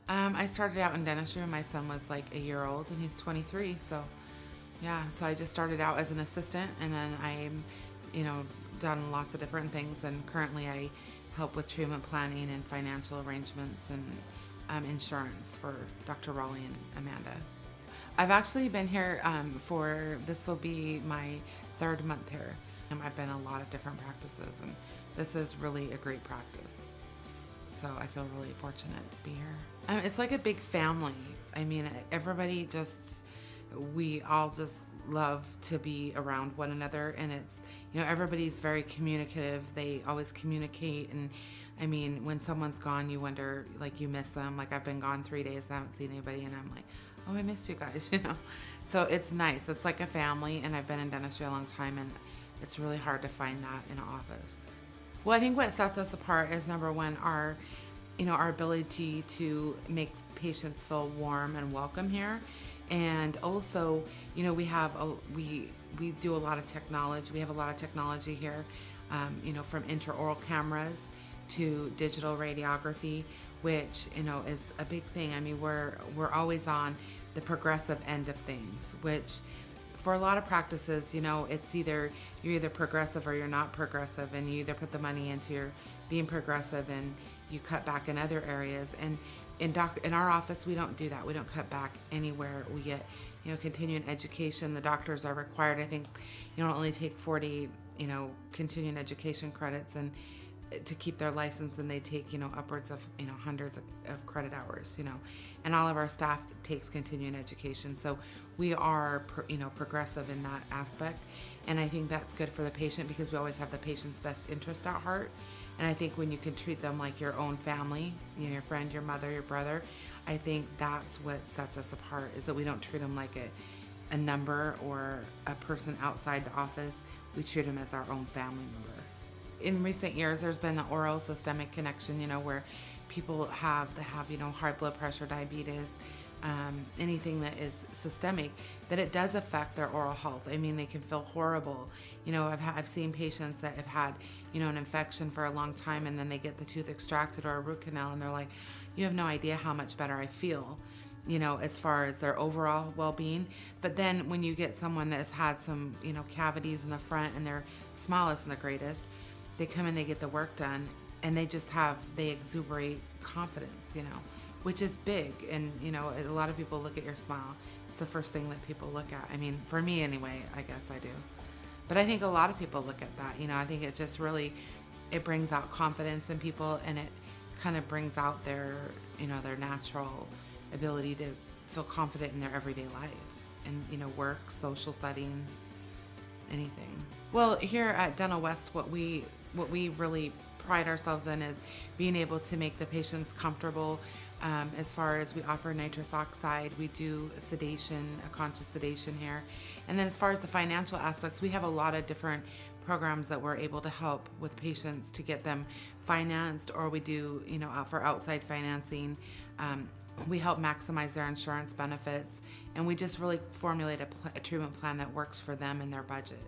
I started out in dentistry when my son was like a year old and he's 23. So yeah, so I just started out as an assistant and then done lots of different things. And currently I help with treatment planning and financial arrangements and insurance for Dr. Raleigh and Amanda. I've actually been here this will be my third month here. I've been in a lot of different practices and this is really a great practice. So I feel really fortunate to be here. It's like a big family. I mean, we all just love to be around one another, and everybody's very communicative. They always communicate, and I mean, when someone's gone, you wonder, like, you miss them. Like, I've been gone 3 days, I haven't seen anybody, and I'm like, oh, I missed you guys. So it's nice. It's like a family, and I've been in dentistry a long time, and it's really hard to find that in an office. Well, I think what sets us apart is, number one, our ability to make patients feel warm and welcome here. And also, we do a lot of technology. We have a lot of technology here, from intraoral cameras to digital radiography, which, is a big thing. I mean, we're always on the progressive end of things, which for a lot of practices, it's you're either progressive or you're not progressive, and you either put the money into your being progressive and you cut back in other areas. And in our office, we don't do that. We don't cut back anywhere. We get, continuing education. The doctors are required, I think, only take 40, continuing education credits and to keep their license, and they take, upwards of, hundreds of credit hours, and all of our staff takes continuing education. So we are, progressive in that aspect. And I think that's good for the patient because we always have the patient's best interest at heart. And I think when you can treat them like your own family, your friend, your mother, your brother, I think that's what sets us apart, is that we don't treat them like a number or a person outside the office. We treat them as our own family member. In recent years, there's been the oral systemic connection, where people have high blood pressure, diabetes, anything that is systemic, that it does affect their oral health. I mean, they can feel horrible. I've seen patients that have had, an infection for a long time, and then they get the tooth extracted or a root canal, and they're like, you have no idea how much better I feel, as far as their overall well-being. But then when you get someone that has had some, cavities in the front and their smile isn't the greatest, they come in, they get the work done, and they exuberate confidence, which is big. And, a lot of people look at your smile. It's the first thing that people look at. I mean, for me anyway, I guess I do. But I think a lot of people look at that. I think it just really, it brings out confidence in people, and it kind of brings out their, their natural ability to feel confident in their everyday life and, work, social settings, anything. Well, here at Dental West, what we really pride ourselves in is being able to make the patients comfortable. As far as we offer nitrous oxide, we do sedation, a conscious sedation here. And then as far as the financial aspects, we have a lot of different programs that we're able to help with patients to get them financed, or we do, for outside financing. We help maximize their insurance benefits, and we just really formulate a treatment plan that works for them and their budget.